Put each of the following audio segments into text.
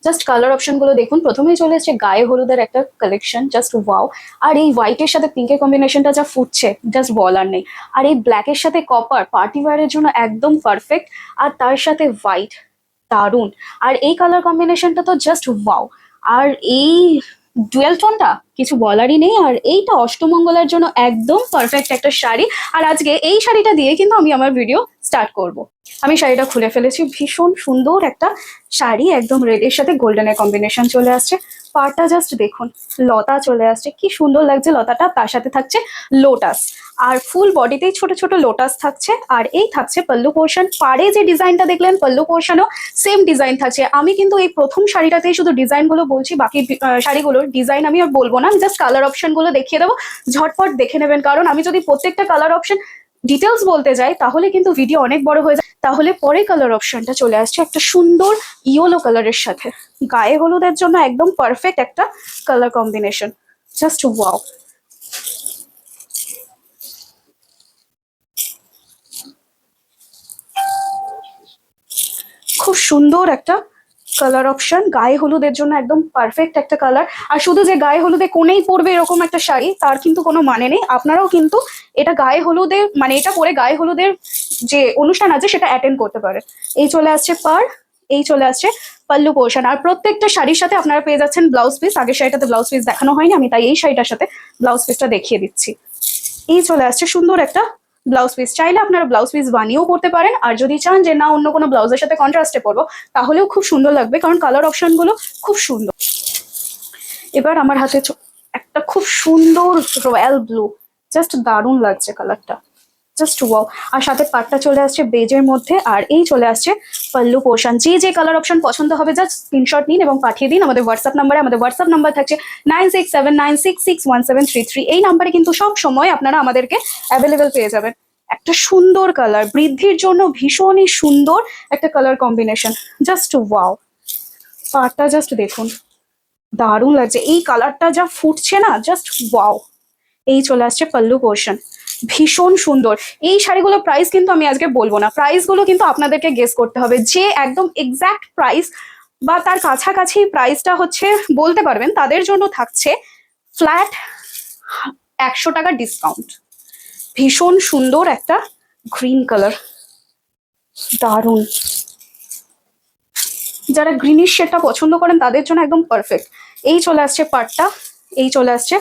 Just colour option গুলো দেখুন। প্রথমেই চলে এসেছে গায়ে হলুদের একটা কালেকশন, জাস্ট ওয়াও। আর এই হোয়াইটের সাথে পিঙ্কের কম্বিনেশনটা যা ফুটছে, জাস্ট বলার নেই। আর এই ব্ল্যাকের সাথে কপার পার্টি ওয়্যারের জন্য একদম পারফেক্ট। আর তার সাথে হোয়াইট, দারুন। আর এই কালার কম্বিনেশনটা তো জাস্ট ওয়াও। আর এই ডুয়েল টোনটা কিছু বলারই নেই। আর এইটা অষ্টমঙ্গলার জন্য একদম পারফেক্ট একটা শাড়ি। আর আজকে এই শাড়িটা দিয়ে কিন্তু আমি আমার ভিডিও স্টার্ট করব। আমি শাড়িটা খুলে ফেলেছি, ভীষণ সুন্দর একটা শাড়ি, একদম রেডের সাথে গোল্ডেনের কম্বিনেশন চলে আসছে। পাড়টা জাস্ট দেখুন, লতা চলে আসছে, কি সুন্দর লাগছে লতাটা। তার সাথে থাকছে লোটাস, আর ফুল বডিতেই ছোট ছোট লোটাস থাকছে। আর এই থাকছে পাল্লু পোর্শন। পাড়ে যে ডিজাইনটা দেখলেন, পাল্লু পোর্শনও সেম ডিজাইন থাকছে। আমি কিন্তু এই প্রথম শাড়িটাতেই শুধু ডিজাইনগুলো বলছি, বাকি শাড়িগুলোর ডিজাইন আমি আর বলবো না। আমি জাস্ট কালার অপশনগুলো দেখিয়ে দেবো, ঝটপট দেখে নেবেন। কারণ আমি যদি প্রত্যেকটা কালার অপশন ডিটেলস বলতে যাই তাহলে কিন্তু ভিডিও অনেক বড় হয়ে যায়। তাহলে পরে কালার অপশনটা চলে আসছে একটা সুন্দর ইয়েলো কালারের সাথে, গায়ে হলুদের জন্য একদম পারফেক্ট একটা কালার কম্বিনেশন, জাস্ট ওয়াও। খুব সুন্দর একটা কালার অপশন, গায়ে হলুদের জন্য একদম পারফেক্ট একটা কালার। আর শুধু যে গায়ে হলুদে কোনেই পরবে এরকম একটা শাড়ি তার কিন্তু কোনো মানে নেই। আপনারাও কিন্তু এটা গায়ে হলুদে, মানে এটা পরে গায়ে হলুদের যে অনুষ্ঠান আছে সেটা অ্যাটেন্ড করতে পারে। এই চলে আসছে পার, এই চলে আসছে পাল্লু পোর্শন। আর প্রত্যেকটা শাড়ির সাথে আপনারা পেয়ে যাচ্ছেন ব্লাউজ পিস। আগের শাড়িটাতে ব্লাউজ পিস দেখানো হয়নি, আমি তাই এই শাড়িটার সাথে ব্লাউজ পিসটা দেখিয়ে দিচ্ছি। এই চলে আসছে সুন্দর একটা ব্লাউজ পিস। চাইলে আপনারা ব্লাউজ পিস বানিয়েও পড়তে পারেন, আর যদি চান যে না অন্য কোনো ব্লাউজের সাথে কন্ট্রাস্টে করবো তাহলেও খুব সুন্দর লাগবে, কারণ কালার অপশন গুলো খুব সুন্দর। এবার আমার হাতে একটা খুব সুন্দর রয়্যাল ব্লু, জাস্ট দারুণ লাগছে কালারটা, জাস্ট ওয়াও। আর সাথে পাটটা চলে আসছে বেজের মধ্যে। আর এই চলে আসছে পাল্লু পোর্শন। যে যে কালার অপশন পছন্দ হবে জাস্ট স্ক্রিনশট নিন এবং পাঠিয়ে দিন আমাদের হোয়াটসঅ্যাপ নাম্বারে। আমাদের হোয়াটসঅ্যাপ নাম্বার থাকছে 9679661733। এই নাম্বারে কিন্তু সব সময় আপনারা আমাদেরকে অ্যাভেলেবেল পেয়ে যাবেন। একটা সুন্দর কালার, বৃদ্ধির জন্য ভীষণই সুন্দর একটা কালার কম্বিনেশন, জাস্ট ওয়াও। পাটটা জাস্ট দেখুন, দারুণ লাগছে। এই কালারটা যা ফুটছে না, জাস্ট ওয়াও। এই চলে আসছে পাল্লু পোর্শন, ভীষণ সুন্দর। এই শাড়িগুলোর প্রাইস কিন্তু আমি আজকে বলবো না, প্রাইসগুলো কিন্তু আপনাদেরকে গেস করতে হবে। যে একদম এক্স্যাক্ট প্রাইস বা তার কাছাকাছি প্রাইসটা হচ্ছে বলতে পারবেন, তাদের জন্য থাকছে ফ্ল্যাট 100 টাকা ডিসকাউন্ট। ভীষণ সুন্দর একটা গ্রিন কালার, দারুণ। যারা গ্রিনিশ শেডটা পছন্দ করেন তাদের জন্য একদম পারফেক্ট। এই চলে আসছে পাটটা, এই চলে আসছে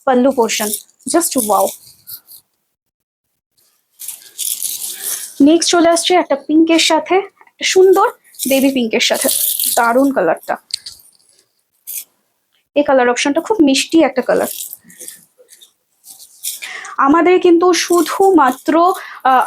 pallu portion, just wow. Next চলে আসছে একটা পিঙ্কের সাথে, একটা সুন্দর বেবি পিঙ্কের সাথে, দারুণ কালারটা। এই কালার অপশনটা খুব মিষ্টি একটা কালার। আমাদের কিন্তু শুধুমাত্র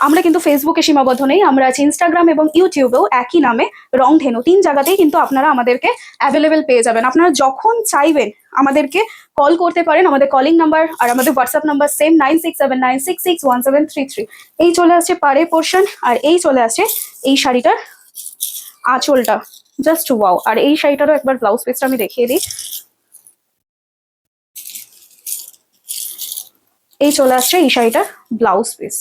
আমরা কিন্তু ফেসবুকে সীমাবদ্ধ নেই, আমরা আছি ইনস্টাগ্রাম এবং ইউটিউবেও একই নামে রংধেনু। 3 জায়গাতেই কিন্তু আপনারা আমাদেরকে অ্যাভেলেবেল পেয়ে যাবেন। আপনারা যখন চাইবেন আমাদেরকে কল করতে পারেন। আমাদের কলিং নাম্বার আর আমাদের হোয়াটসঅ্যাপ নাম্বার সেম, 9679661733। এই চলে আসছে পাড়ে পোর্শন। আর এই চলে আসছে এই শাড়িটার আঁচলটা, জাস্ট ওয়াও। আর এই শাড়িটারও একবার ব্লাউজ পিসটা আমি দেখিয়ে দিই। এই চলে আসছে এই শাড়িটার ব্লাউজ পিস।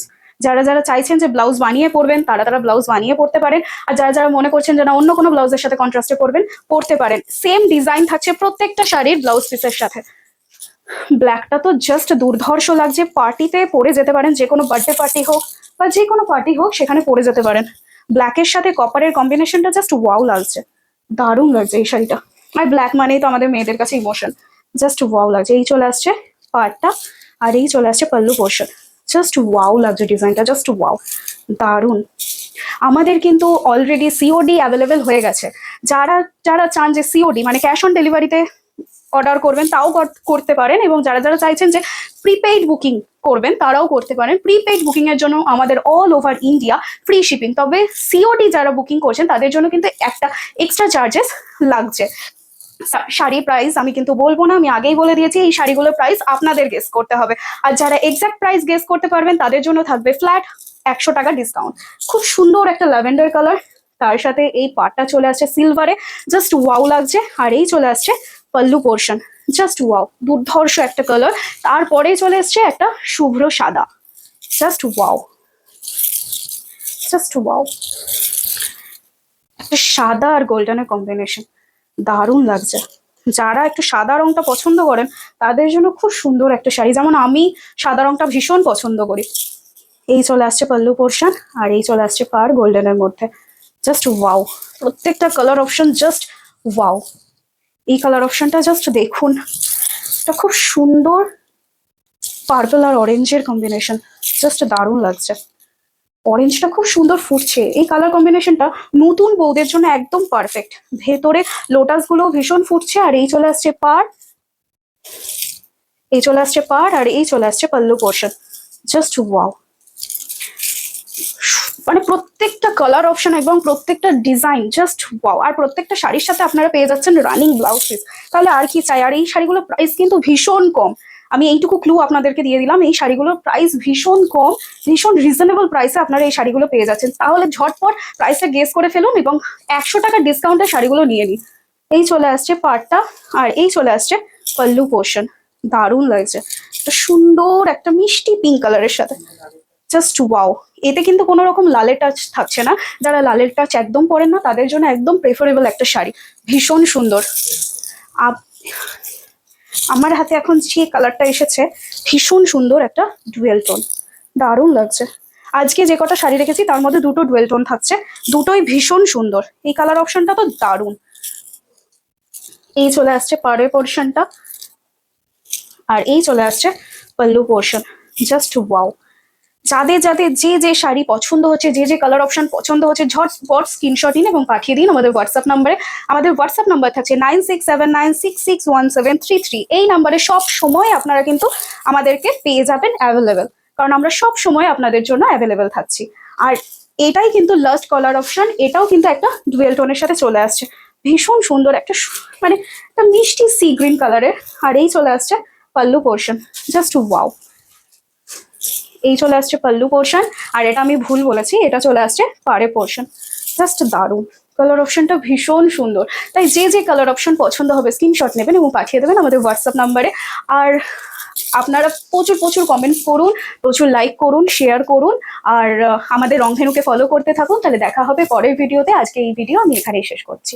যারা যারা চাইছেন যে ব্লাউজ বানিয়ে পরবেন তারা তারা ব্লাউজ বানিয়ে পড়তে পারেন। আর যারা যারা মনে করছেন যে না অন্য কোনো ব্লাউজের সাথে কন্ট্রাস্টে পরবেন, পড়তে পারেন। সেম ডিজাইন থাকছে প্রত্যেকটা শাড়ির ব্লাউজ পিসের সাথে। ব্ল্যাকটা তো জাস্ট দুর্ধর্ষ লাগছে, পার্টিতে পরে যেতে পারেন, যে কোনো বার্থডে পার্টি হোক বা যে কোনো পার্টি হোক সেখানে পরে যেতে পারেন। ব্ল্যাকের সাথে কপারের কম্বিনেশনটা জাস্ট ওয়াও লাগছে, দারুণ লাগছে এই শাড়িটা। আর ব্ল্যাক মানেই তো আমাদের মেয়েদের কাছে ইমোশন, জাস্ট ওয়াও লাগছে। এই চলে আসছে পার্টটা, আর এই চলে আসছে পাল্লু পোর্শন, জাস্ট ওয়াও লাগছে ডিজাইনটা, জাস্ট ওয়াও, দারুণ। আমাদের কিন্তু অলরেডি সিওডি অ্যাভেলেবেল হয়ে গেছে। যারা যারা চান যে সিওডি মানে ক্যাশ অন ডেলিভারিতে অর্ডার করবেন তাও করতে পারেন, এবং যারা যারা চাইছেন যে প্রিপেইড বুকিং করবেন তারাও করতে পারেন। প্রিপেইড বুকিং এর জন্য আমাদের all over India free shipping. তবে সিওডি যারা বুকিং করছেন তাদের জন্য কিন্তু একটা এক্সট্রা চার্জেস লাগছে। শাড়ি প্রাইস আমি কিন্তু বলবো না, আমি আগেই বলে দিয়েছি এই শাড়িগুলোর প্রাইস আপনাদের গেস করতে হবে। আর যারা এক্সাক্ট প্রাইস গেস করতে পারবেন তাদের জন্য থাকবে ফ্ল্যাট 100 টাকা ডিসকাউন্ট। খুব সুন্দর একটা ল্যাভেন্ডার কালার, তার সাথে এই পাটটা চলে আসছে সিলভারে, জাস্ট ওয়াও লাগছে। আর এই চলে আসছে পাল্লু পোর্শন, জাস্ট ওয়াও, দুর্ধর্ষ একটা কালার। তারপরেই চলে আসছে একটা শুভ্র সাদা, জাস্ট ওয়াও, জাস্ট ওয়াও। একটা সাদা আর গোল্ডেনের কম্বিনেশন, দারুণ লাগছে। যারা একটু সাদা রংটা পছন্দ করেন তাদের জন্য খুব সুন্দর একটা শাড়ি, যেমন আমি সাদা রংটা ভীষণ পছন্দ করি। এই চলে আসছে পাল্লু পোর্শন, আর এই চলে আসছে পার গোল্ডেনের মধ্যে। জাস্ট ওয়াও, প্রত্যেকটা কালার অপশন জাস্ট ওয়াও। এই কালার অপশনটা জাস্ট দেখুন, এটা খুব সুন্দর পার্পল আর অরেঞ্জের কম্বিনেশন, জাস্ট দারুণ লাগছে। অরেঞ্জটা খুব সুন্দর ফুটছে, এই কালার কম্বিনেশনটা নতুন বউদের জন্য একদম পারফেক্ট। ভেতরে লোটাস গুলো ভীষণ ফুটছে, আর এই চলে আসছে পার, এই চলে আসছে পার, আর এই চলে আসছে পাল্লু পোর্শন। জাস্ট ওয়াও, মানে প্রত্যেকটা কালার অপশন এবং প্রত্যেকটা ডিজাইন জাস্ট ওয়াও। আর প্রত্যেকটা শাড়ির সাথে আপনারা পেয়ে যাচ্ছেন রানিং ব্লাউজ পিস, তাহলে আর কি চাই। আর এই শাড়িগুলোর প্রাইস কিন্তু ভীষণ কম, আমি এইটুকু ক্লু আপনাদেরকে দিয়ে দিলাম, এই শাড়িগুলোর প্রাইস ভীষণ কম, ভীষণ রিজনেবল প্রাইসে আপনারা এই শাড়িগুলো পেয়ে যাচ্ছেন। তাহলে ঝটপট প্রাইসটা গেস করে ফেলুন এবং 100 টাকা ডিসকাউন্টে শাড়িগুলো নিয়ে নিন। এই চলে আসছে পাড়টা, আর এই চলে আসছে পাল্লু পোর্শন। দারুণ লাগছে, একটা সুন্দর একটা মিষ্টি পিঙ্ক কালারের সাথে, জাস্ট ওয়াও। এতে কিন্তু কোনো রকম লালের টাচ থাকছে না, যারা লালের টাচ একদম পরেন না তাদের জন্য একদম প্রেফারেবল একটা শাড়ি, ভীষণ সুন্দর। আমার হাতে এখন যে কালারটা এসেছে ভীষণ সুন্দর একটা ডুয়েল টোন, দারুণ লাগছে। আজকে যে কটা শাড়ি রেখেছি তার মধ্যে দুটো ডুয়েল টোন থাকছে, দুটোই ভীষণ সুন্দর। এই কালার অপশনটা তো দারুণ। এই চলে আসছে পাড়ের পোর্শনটা, আর এই চলে আসছে পাল্লু পোর্শন, জাস্ট ওয়াও। যাদের যাদের যে যে শাড়ি পছন্দ হচ্ছে, যে যে কালার অপশন পছন্দ হচ্ছে, ঝটপট স্ক্রিনশট নিন এবং পাঠিয়ে দিন আমাদের হোয়াটসঅ্যাপ নাম্বারে। আমাদের হোয়াটসঅ্যাপ নাম্বার থাকছে 9679661733। এই নাম্বারে সব সময় আপনারা কিন্তু আমাদেরকে পেয়ে যাবেন অ্যাভেলেবেল, কারণ আমরা সব সময় আপনাদের জন্য অ্যাভেলেবেল থাকছি। আর এটাই কিন্তু লাস্ট কালার অপশন, এটাও কিন্তু একটা ডুয়েল টোনের সাথে চলে আসছে, ভীষণ সুন্দর একটা মানে একটা মিষ্টি সি গ্রিন কালারের। আর এই চলে আসছে পাল্লু পোর্শন, জাস্ট ওয়াও। এই চলে আসছে পাল্লু পোর্শন, আর এটা আমি ভুল বলেছি, এটা চলে আসছে পাড়ে পোর্শন, জাস্ট দারুণ। কালার অপশনটা ভীষণ সুন্দর, তাই যে যে কালার অপশন পছন্দ হবে স্ক্রিনশট নেবেন এবং পাঠিয়ে দেবেন আমাদের হোয়াটসঅ্যাপ নাম্বারে। আর আপনারা প্রচুর প্রচুর কমেন্ট করুন, প্রচুর লাইক করুন, শেয়ার করুন, আর আমাদের রংধেনুকে ফলো করতে থাকুন। তাহলে দেখা হবে পরের ভিডিওতে। আজকে এই ভিডিও আমি এখানেই শেষ করছি।